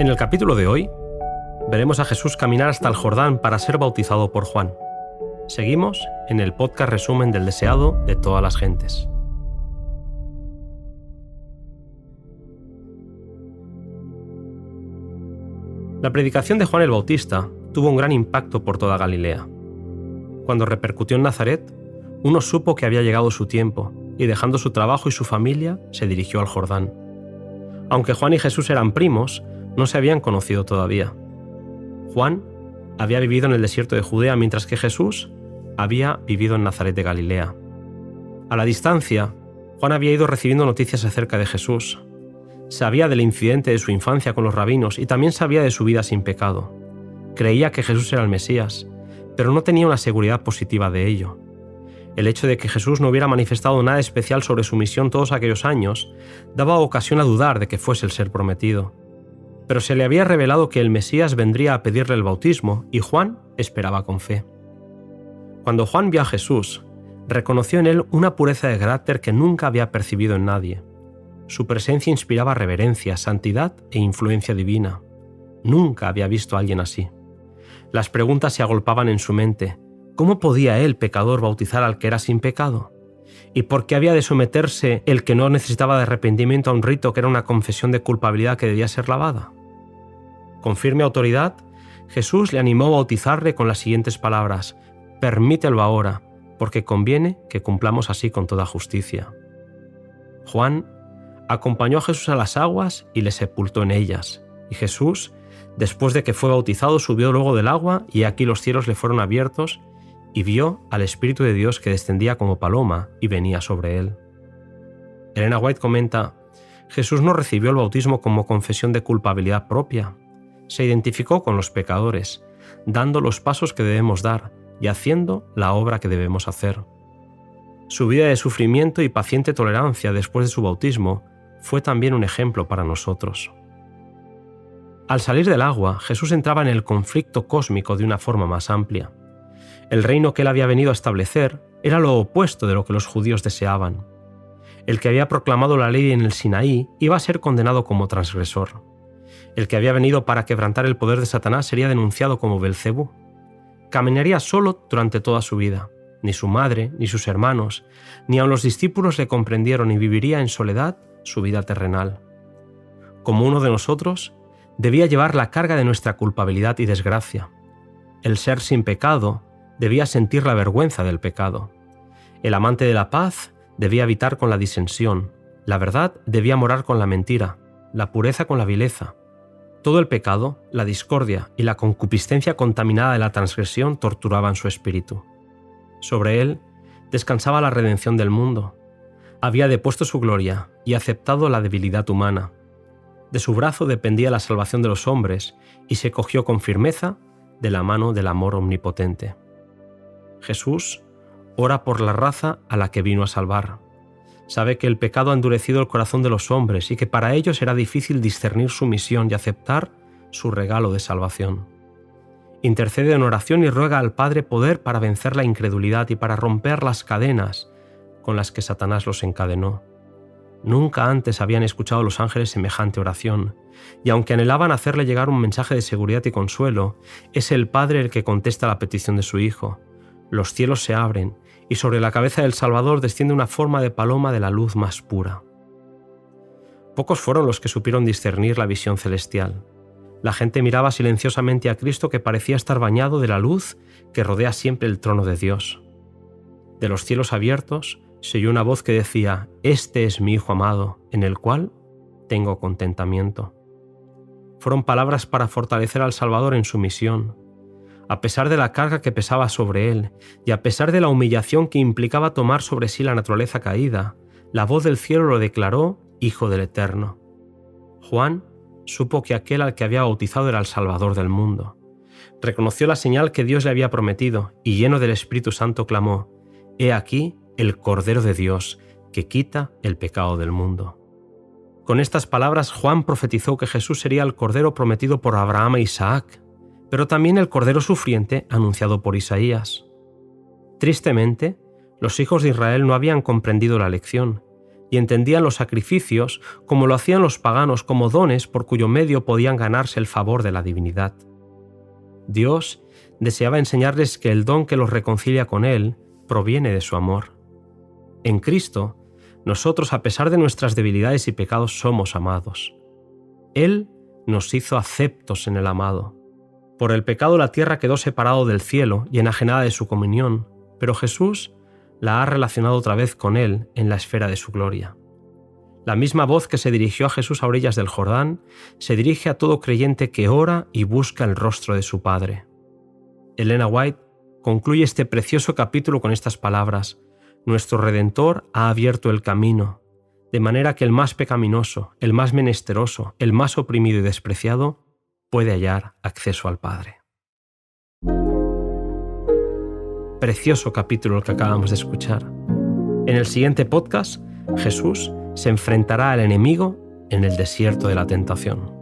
En el capítulo de hoy, veremos a Jesús caminar hasta el Jordán para ser bautizado por Juan. Seguimos en el podcast resumen del deseado de todas las gentes. La predicación de Juan el Bautista tuvo un gran impacto por toda Galilea. Cuando repercutió en Nazaret, uno supo que había llegado su tiempo y dejando su trabajo y su familia, se dirigió al Jordán. Aunque Juan y Jesús eran primos, no se habían conocido todavía. Juan había vivido en el desierto de Judea, mientras que Jesús había vivido en Nazaret de Galilea. A la distancia, Juan había ido recibiendo noticias acerca de Jesús. Sabía del incidente de su infancia con los rabinos y también sabía de su vida sin pecado. Creía que Jesús era el Mesías, pero no tenía una seguridad positiva de ello. El hecho de que Jesús no hubiera manifestado nada especial sobre su misión todos aquellos años daba ocasión a dudar de que fuese el ser prometido. Pero se le había revelado que el Mesías vendría a pedirle el bautismo y Juan esperaba con fe. Cuando Juan vio a Jesús, reconoció en él una pureza de carácter que nunca había percibido en nadie. Su presencia inspiraba reverencia, santidad e influencia divina. Nunca había visto a alguien así. Las preguntas se agolpaban en su mente. ¿Cómo podía él, pecador, bautizar al que era sin pecado? ¿Y por qué había de someterse el que no necesitaba de arrepentimiento a un rito que era una confesión de culpabilidad que debía ser lavada? Con firme autoridad, Jesús le animó a bautizarle con las siguientes palabras: «Permítelo ahora, porque conviene que cumplamos así con toda justicia». Juan acompañó a Jesús a las aguas y le sepultó en ellas, y Jesús, después de que fue bautizado, subió luego del agua, y aquí los cielos le fueron abiertos, y vio al Espíritu de Dios que descendía como paloma y venía sobre él. Elena White comenta: Jesús no recibió el bautismo como confesión de culpabilidad propia. Se identificó con los pecadores, dando los pasos que debemos dar y haciendo la obra que debemos hacer. Su vida de sufrimiento y paciente tolerancia después de su bautismo fue también un ejemplo para nosotros. Al salir del agua, Jesús entraba en el conflicto cósmico de una forma más amplia. El reino que él había venido a establecer era lo opuesto de lo que los judíos deseaban. El que había proclamado la ley en el Sinaí iba a ser condenado como transgresor. El que había venido para quebrantar el poder de Satanás sería denunciado como Belcebú. Caminaría solo durante toda su vida. Ni su madre, ni sus hermanos, ni aun los discípulos le comprendieron y viviría en soledad su vida terrenal. Como uno de nosotros, debía llevar la carga de nuestra culpabilidad y desgracia. El ser sin pecado debía sentir la vergüenza del pecado. El amante de la paz debía habitar con la disensión. La verdad debía morar con la mentira, la pureza con la vileza. Todo el pecado, la discordia y la concupiscencia contaminada de la transgresión torturaban su espíritu. Sobre él descansaba la redención del mundo. Había depuesto su gloria y aceptado la debilidad humana. De su brazo dependía la salvación de los hombres y se cogió con firmeza de la mano del amor omnipotente. Jesús ora por la raza a la que vino a salvar. Sabe que el pecado ha endurecido el corazón de los hombres y que para ellos será difícil discernir su misión y aceptar su regalo de salvación. Intercede en oración y ruega al Padre poder para vencer la incredulidad y para romper las cadenas con las que Satanás los encadenó. Nunca antes habían escuchado los ángeles semejante oración, y aunque anhelaban hacerle llegar un mensaje de seguridad y consuelo, es el Padre el que contesta la petición de su Hijo. Los cielos se abren, y sobre la cabeza del Salvador desciende una forma de paloma de la luz más pura. Pocos fueron los que supieron discernir la visión celestial. La gente miraba silenciosamente a Cristo, que parecía estar bañado de la luz que rodea siempre el trono de Dios. De los cielos abiertos se oyó una voz que decía: «Este es mi Hijo amado, en el cual tengo contentamiento». Fueron palabras para fortalecer al Salvador en su misión. A pesar de la carga que pesaba sobre él, y a pesar de la humillación que implicaba tomar sobre sí la naturaleza caída, la voz del cielo lo declaró Hijo del Eterno. Juan supo que aquel al que había bautizado era el Salvador del mundo. Reconoció la señal que Dios le había prometido, y lleno del Espíritu Santo clamó: «He aquí el Cordero de Dios, que quita el pecado del mundo». Con estas palabras, Juan profetizó que Jesús sería el Cordero prometido por Abraham e Isaac, pero también el Cordero sufriente anunciado por Isaías. Tristemente, los hijos de Israel no habían comprendido la lección, y entendían los sacrificios como lo hacían los paganos, como dones por cuyo medio podían ganarse el favor de la divinidad. Dios deseaba enseñarles que el don que los reconcilia con Él proviene de su amor. En Cristo, nosotros, a pesar de nuestras debilidades y pecados, somos amados. Él nos hizo aceptos en el amado. Por el pecado la tierra quedó separada del cielo y enajenada de su comunión, pero Jesús la ha relacionado otra vez con Él en la esfera de su gloria. La misma voz que se dirigió a Jesús a orillas del Jordán se dirige a todo creyente que ora y busca el rostro de su Padre. Elena White concluye este precioso capítulo con estas palabras: nuestro Redentor ha abierto el camino, de manera que el más pecaminoso, el más menesteroso, el más oprimido y despreciado puede hallar acceso al Padre. Precioso capítulo el que acabamos de escuchar. En el siguiente podcast, Jesús se enfrentará al enemigo en el desierto de la tentación.